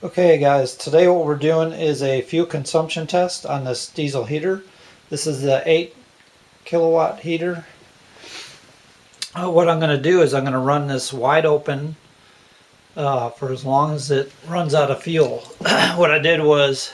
Okay guys, today what we're doing is a fuel consumption test on this diesel heater. This is the 8 kilowatt heater. What I'm going to do is I'm going to run this wide open for as long as it runs out of fuel. What I did was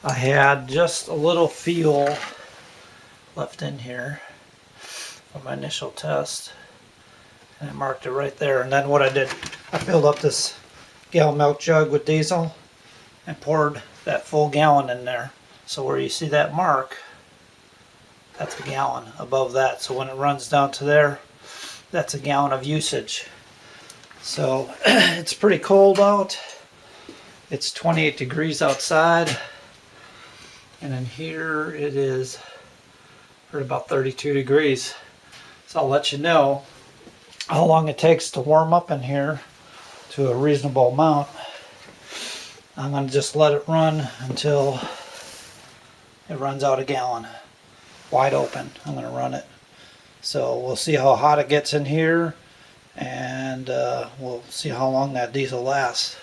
I had just a little fuel left in here for my initial test, and I marked it right there. And then what I did, I filled up this gallon milk jug with diesel and poured that full gallon in there. So where you see that mark, that's a gallon above that. So when it runs down to there, that's a gallon of usage. So it's pretty cold out. It's 28 degrees outside. And in here it is for about 32 degrees. So I'll let you know how long it takes to warm up in here to a reasonable amount. I'm going to just let it run until it runs out a gallon. Wide open, I'm going to run it. So we'll see how hot it gets in here, and we'll see how long that diesel lasts.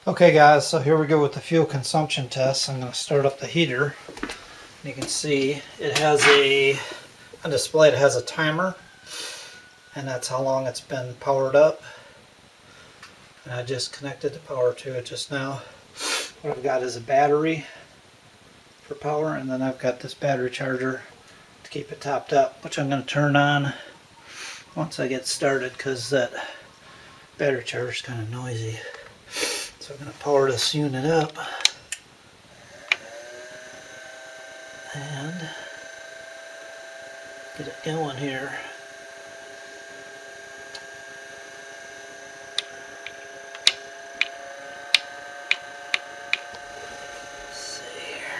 Okay guys, so here we go with the fuel consumption test. I'm going to start up the heater. You can see it has on display it has a timer, and that's how long it's been powered up. And I just connected the power to it just now. What I've got is a battery for power, and then I've got this battery charger to keep it topped up, which I'm going to turn on once I get started because that battery charger is kind of noisy. So I'm going to power this unit up and get it going here.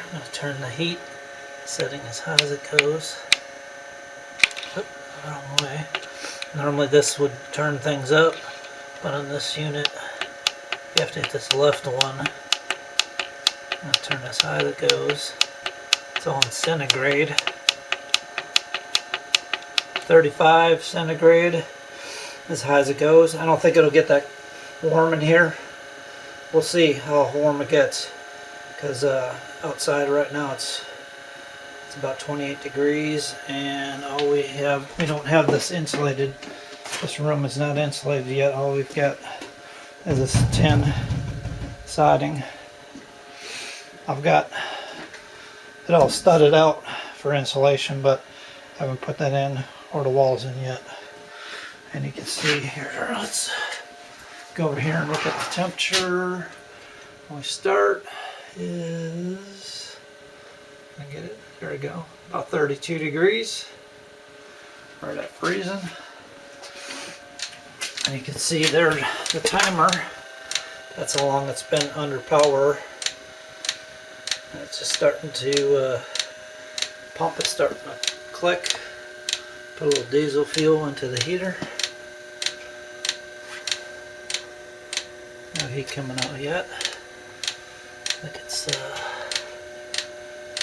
I'm going to turn the heat setting as high as it goes. Oop, wrong way. Normally this would turn things up, but on this unit you have to hit this left one. I'm going to turn as high as it goes. It's all in centigrade. 35 centigrade, as high as it goes. I don't think it'll get that warm in here. We'll see how warm it gets, because outside right now it's about 28 degrees, and we don't have this insulated. This room is not insulated yet. All we've got is this tin siding. I've got it all studded out for insulation, but I haven't put that in or the walls in yet. And you can see here, let's go over here and look at the temperature. When we start is, I get it, there we go, about 32 degrees, right at freezing. And you can see there the timer, that's how long it's been under power. And it's just starting to pump, it's starting to click. Put a little diesel fuel into the heater. No heat coming out yet. Look, it's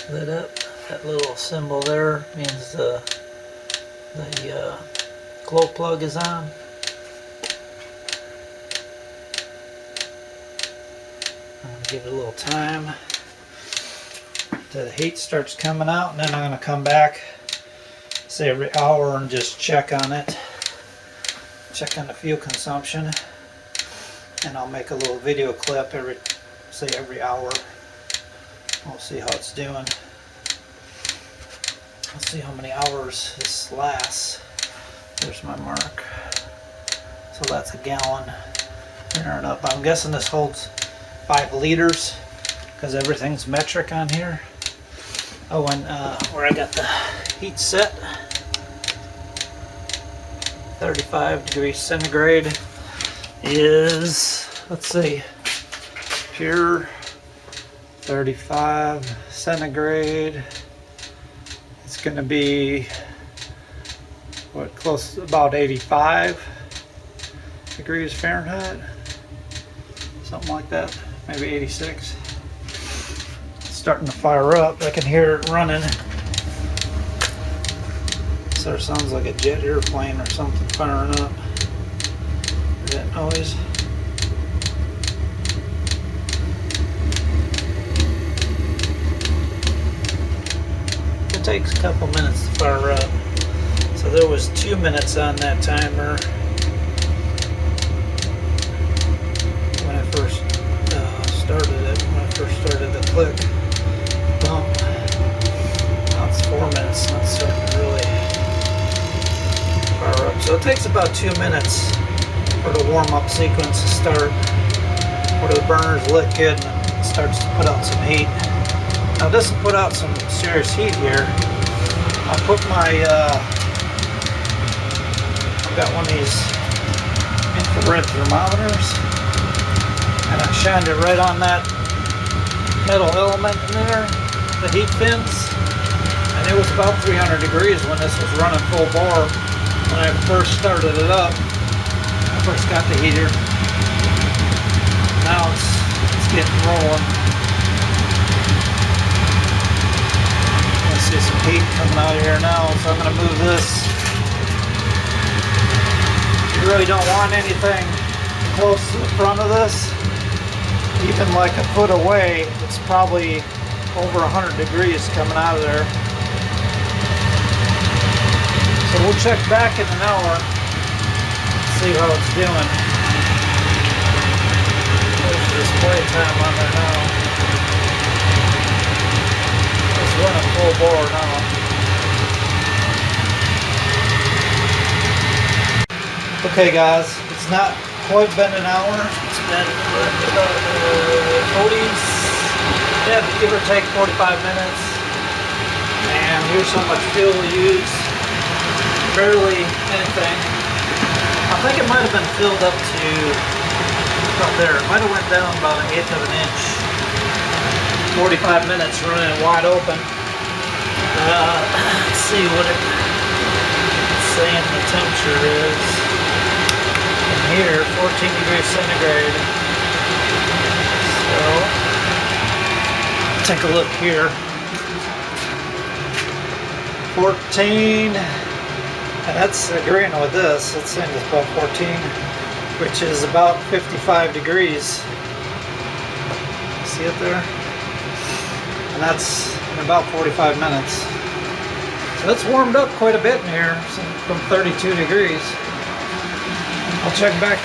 lit up. That little symbol there means the glow plug is on. I'm going to give it a little time till the heat starts coming out, and then I'm going to come back, say every hour, and just check on it. Check on the fuel consumption, and I'll make a little video clip every hour. We'll see how it's doing. Let's see how many hours this lasts. There's my mark. So that's a gallon here and up. I'm guessing this holds 5 liters because everything's metric on here. Oh, and where I got the heat set, 35 degrees centigrade is, let's see, pure 35 centigrade. It's going to be what, close to about 85 degrees Fahrenheit, something like that, maybe 86. It's starting to fire up. I can hear it running. So it sounds like a jet airplane or something firing up. That noise. it takes a couple minutes to fire up. So there was 2 minutes on that timer when I first started it. When I first started the click pump. Now it's 4 minutes. Now it's starting to really fire up. So it takes about 2 minutes for the warm-up sequence to start, where the burner's lit good and it starts to put out some heat. Now this will put out some serious heat here. I'll put my, I've got one of these infrared thermometers, and I shined it right on that metal element in there, the heat fins, and it was about 300 degrees when this was running full bore. When I first started it up, I first got the heater. Now it's getting rolling. I see some heat coming out of here now, so I'm going to move this. You really don't want anything close to the front of this. Even like a foot away, it's probably over 100 degrees coming out of there. So we'll check back in an hour, see how it's doing. There's the display time on there now. It's running full bore now. Okay guys, it's not quite been an hour. It's been about 40, yeah, give or take 45 minutes. And here's how much fuel we use. Barely anything. I think it might have been filled up to about there. It might have went down about 1/8 of an inch. 45 minutes running it wide open. Let's see what it's saying the temperature is. In here, 14 degrees centigrade. So, take a look here. 14. And that's agreeing with this. It's saying it's about 14, which is about 55 degrees. See it there? And that's in about 45 minutes. So it's warmed up quite a bit in here, from 32 degrees. I'll check back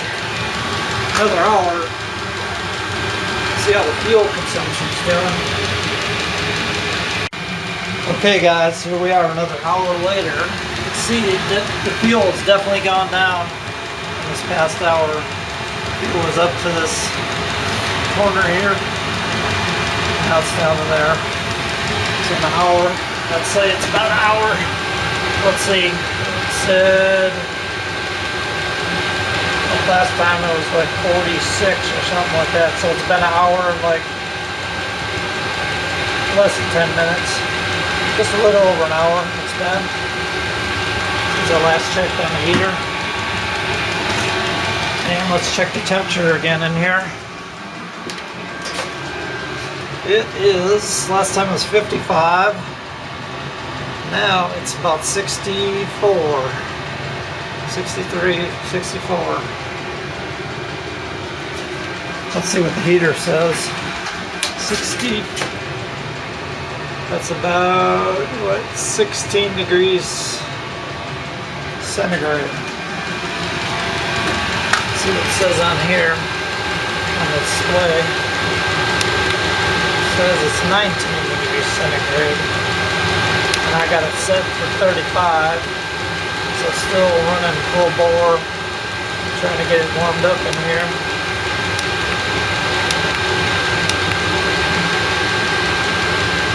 another hour, see how the fuel consumption's doing. Okay guys, here we are another hour later. See, the fuel has definitely gone down in this past hour. Fuel was up to this corner here. Now it's down to there. It's in an hour. Let's say it's about an hour. Let's see. It said last time it was like 46 or something like that. So it's been an hour and like less than 10 minutes. Just a little over an hour it's been. The last check on the heater. And let's check the temperature again in here. It is, last time it was 55. Now it's about 64. 63, 64. Let's see what the heater says. 60. That's about, what, 16 degrees centigrade. See what it says on here on the display. It says it's 19 degrees centigrade, and I got it set for 35. So still running full bore, trying to get it warmed up in here.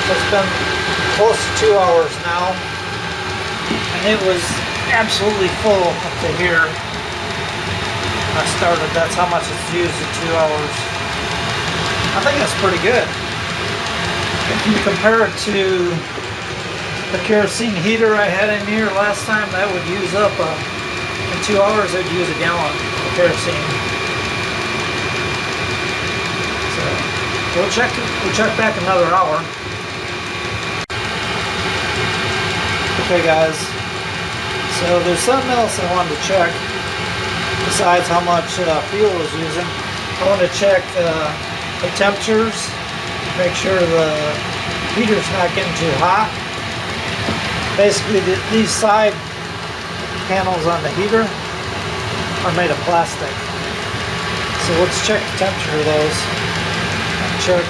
So it's been close to 2 hours now, and it was absolutely full up to here. I started, that's how much it's used in 2 hours. I think that's pretty good. If you compare it to the kerosene heater I had in here last time, that would use up, in 2 hours it would use a gallon of kerosene. So, we'll check back another hour. Okay guys. So there's something else I wanted to check besides how much fuel is using. I want to check the temperatures, make sure the heater's not getting too hot. Basically, these side panels on the heater are made of plastic. So let's check the temperature of those. Check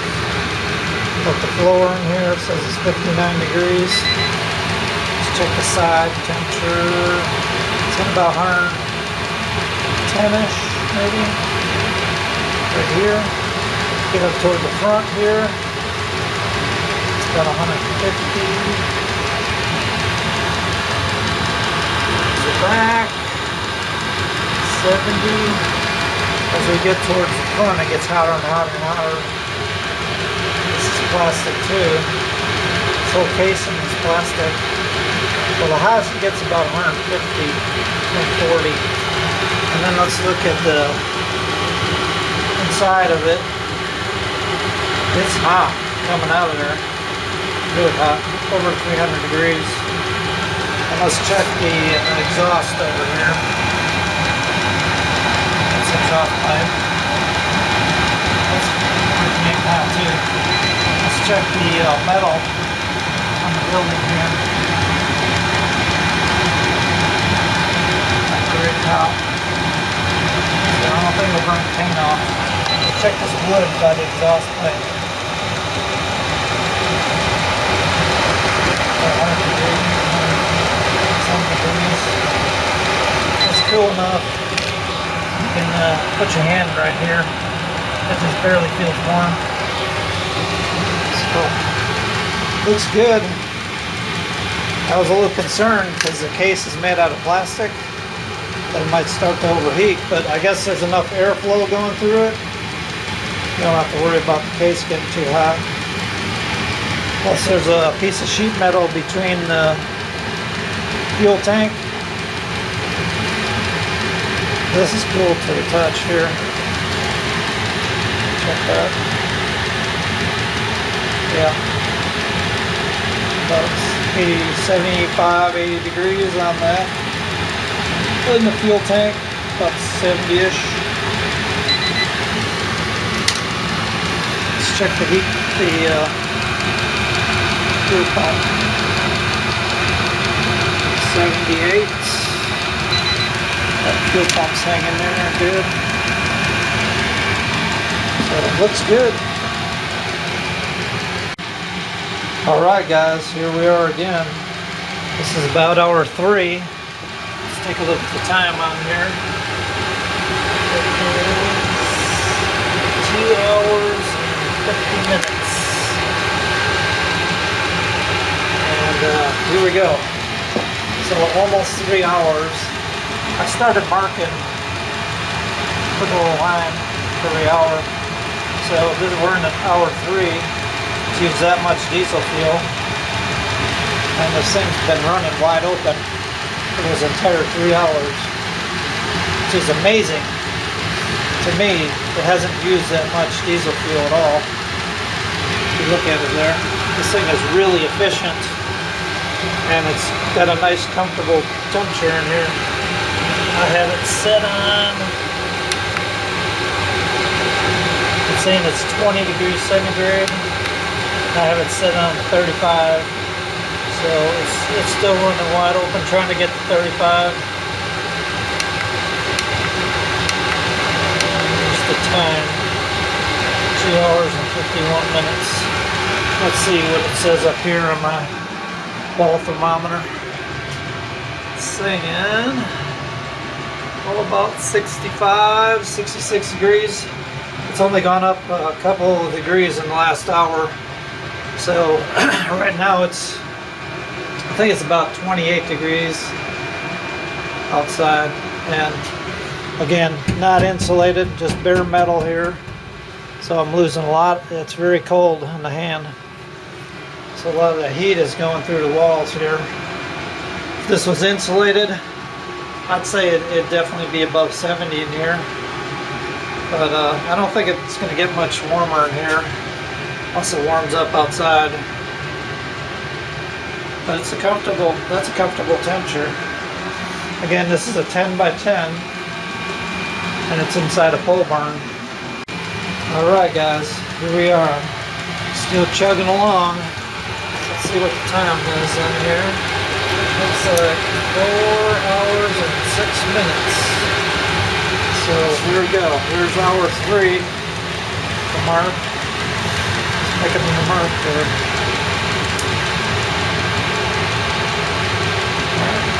what the floor in here says it's 59 degrees. Let's check the side temperature. It's in about 110-ish, maybe. Right here. Get up toward the front here. It's about 150. Back 70. As we get towards the front, it gets hotter and hotter and hotter. This is plastic too. This whole casing is plastic. Well, the highest it gets about 150, 140. And then let's look at the inside of it. It's hot coming out of there. Really hot, over 300 degrees. And let's check the exhaust over here. That's the exhaust pipe. Let's make that too. Let's check the metal on the building here. At the very top. So I don't think we'll burn the paint off. Let's check this wood by the exhaust pipe. 100 degrees. It's cool enough. You can put your hand right here. It just barely feels warm. So, looks good. I was a little concerned because the case is made out of plastic that it might start to overheat, but I guess there's enough airflow going through it. You don't have to worry about the case getting too hot. Plus there's a piece of sheet metal between the fuel tank. This is cool to the touch here. Check that. Yeah. About 75, 80 degrees on that. In the fuel tank, about 70-ish. Let's check the heat, the fuel pump. 78. That fuel pump's hanging there good. So it looks good. Alright guys, here we are again. This is about hour 3. Let's take a look at the time on here. It is 2 hours and 50 minutes. And here we go. So almost 3 hours. I started marking, put a little line every hour. So we're in hour 3. It's used that much diesel fuel. And this thing's been running wide open for this entire 3 hours. Which is amazing. To me, it hasn't used that much diesel fuel at all. If you look at it there. This thing is really efficient. And it's got a nice comfortable temperature in here. I have it set on, it's saying it's 20 degrees centigrade. I have it set on 35. So it's still running wide open, trying to get to 35. Here's the time, 2 hours and 51 minutes. Let's see what it says up here on my ball thermometer. Saying all about 65, 66 degrees. It's only gone up a couple of degrees in the last hour. So right now it's, I think it's about 28 degrees outside. And again, not insulated, just bare metal here. So I'm losing a lot. It's very cold in the hand. So a lot of the heat is going through the walls here. If this was insulated, I'd say it'd definitely be above 70 in here. But I don't think it's going to get much warmer in here once it warms up outside. But it's that's a comfortable temperature. Again, this is a 10 by 10 and it's inside a pole barn. Alright guys, here we are. Still chugging along. Let's see what the time is in here. Looks like 4 hours and 6 minutes. So here we go. Here's hour 3. The mark. Making the mark there.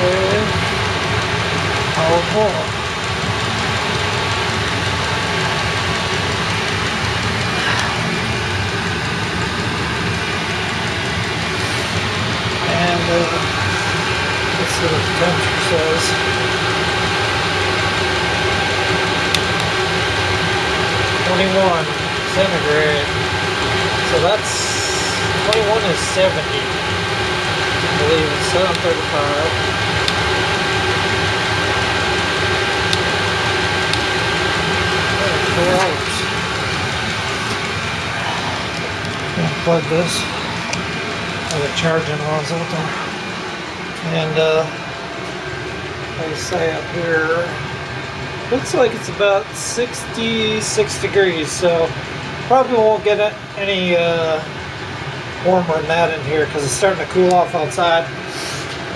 Okay. Hour 4. And let's see what the temperature says. 21 centigrade. So that's 21 is 70. I believe it's 7:35. 4 hours. Unplug this. The charging ones out there, and like I say up here, looks like it's about 66 degrees, so probably won't get any warmer than that in here because it's starting to cool off outside.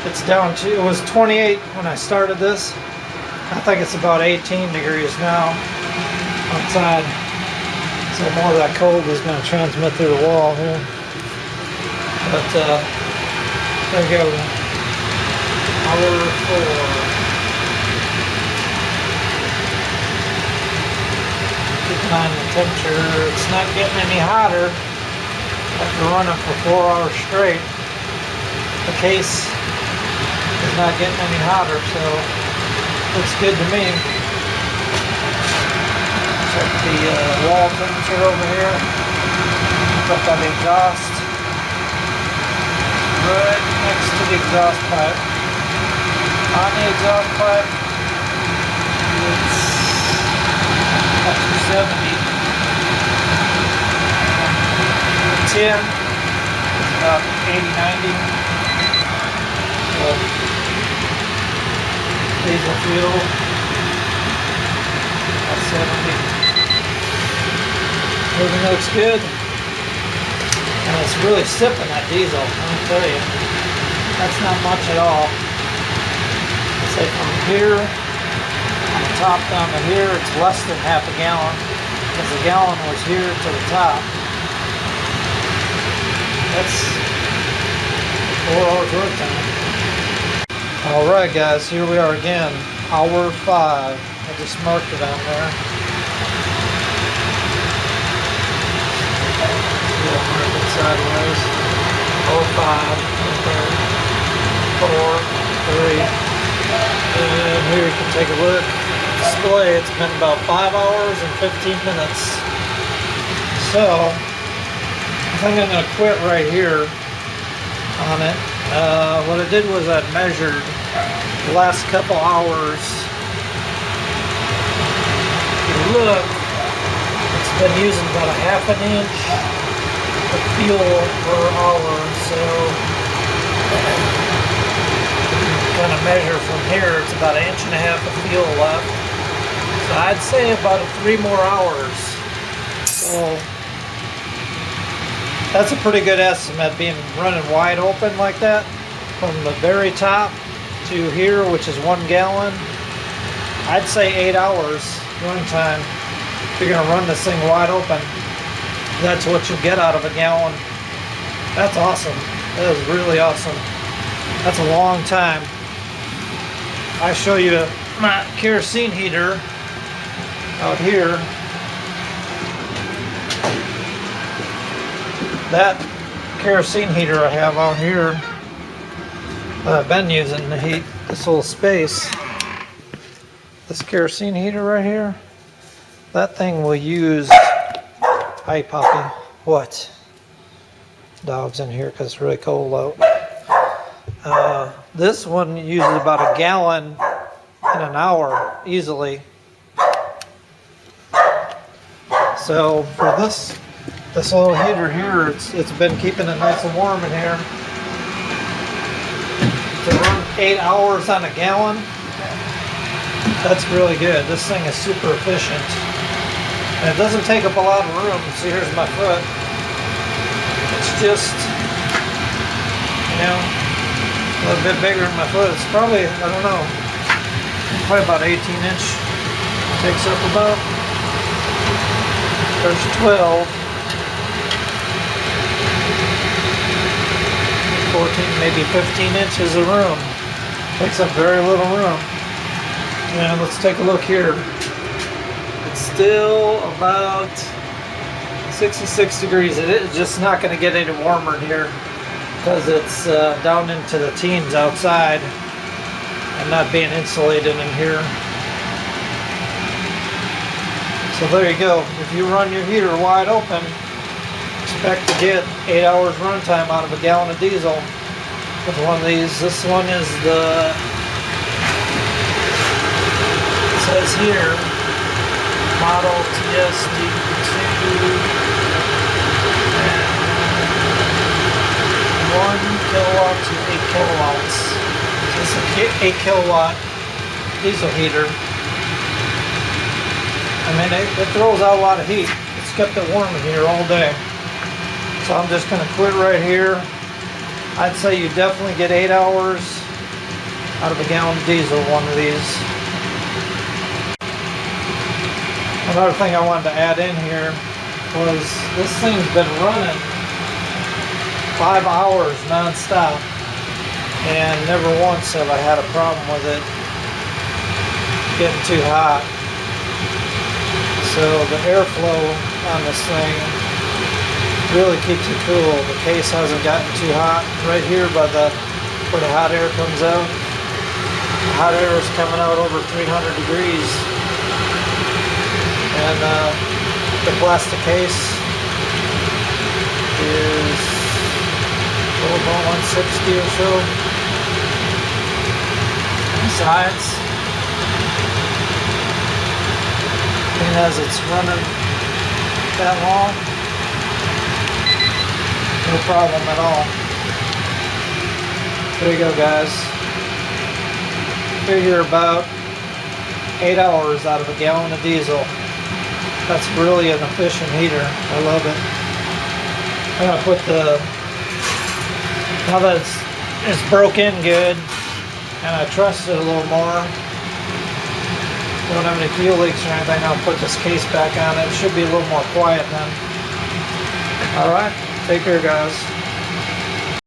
It's down to, it was 28 when I started this. I think it's about 18 degrees now outside, so more of that cold is going to transmit through the wall here. But there you go, hour 4. Keep an eye on the temperature. It's not getting any hotter after running for 4 hours straight. The case is not getting any hotter, so looks good to me. Check the wall temperature over here. Look at the exhaust. Right next to the exhaust pipe. On the exhaust pipe, it's up to 70. The tin is about 80, 90. So, diesel fuel, about 70. Everything looks good. And it's really sipping that diesel, let me tell you. That's not much at all. I'd say from here, on the top down to here, it's less than half a gallon. Because the gallon was here to the top. That's 4 hours work time. Alright guys, here we are again. Hour 5. I just marked it on there. Mark it sideways. 05, 4, 3. And here you can take a look. Display, it's been about 5 hours and 15 minutes. So, I think I'm going to quit right here on it. What I did was I measured the last couple hours. If you look, it's been using about a ½ inch of fuel per hour, so kind of measure from here, it's about 1.5 inches of fuel left. So I'd say about 3 more hours. So that's a pretty good estimate, being running wide open like that from the very top to here, which is 1 gallon. I'd say 8 hours run time. If you're gonna run this thing wide open, that's what you'll get out of a gallon. That's awesome. That is really awesome. That's a long time. I show you my kerosene heater out here. That kerosene heater I have out here that I've been using to heat this little space. This kerosene heater right here, that thing will use, hi Poppy, what? Dog's in here because it's really cold out. This one uses about 1 gallon in an hour easily. So for this little heater here, it's been keeping it nice and warm in here. To run 8 hours on 1 gallon, that's really good. This thing is super efficient. And it doesn't take up a lot of room. See, here's my foot. It's just, you know, little bit bigger than my foot. It's probably, I don't know, probably about 18-inch. Takes up about, there's 12, 14, maybe 15 inches of room. Takes up very little room. And let's take a look here. It's still about 66 degrees. It is just not going to get any warmer in here because it's down into the teens outside and not being insulated in here. So there you go. If you run your heater wide open, expect to get 8 hours runtime out of a gallon of diesel with one of these. This one is the, it says here, model TSD2 and 1 kilowatt to 8 kilowatts. So this is an 8 kilowatt diesel heater. I mean, it throws out a lot of heat. It's kept it warm in here all day. So I'm just going to quit right here. I'd say you definitely get 8 hours out of a gallon of diesel, one of these. Another thing I wanted to add in here was this thing's been running 5 hours non-stop, and never once have I had a problem with it getting too hot. So the airflow on this thing really keeps it cool. The case hasn't gotten too hot. Right here by where the hot air comes out, the hot air is coming out over 300 degrees. And the plastic case is about 160 or so. Besides, and as it's running that long, no problem at all. There you go, guys. Figure about 8 hours out of a gallon of diesel. That's really an efficient heater. I love it. I'm gonna put now that it's broke in good and I trust it a little more, don't have any fuel leaks or anything, I'll put this case back on. It should be a little more quiet then. Alright, take care, guys.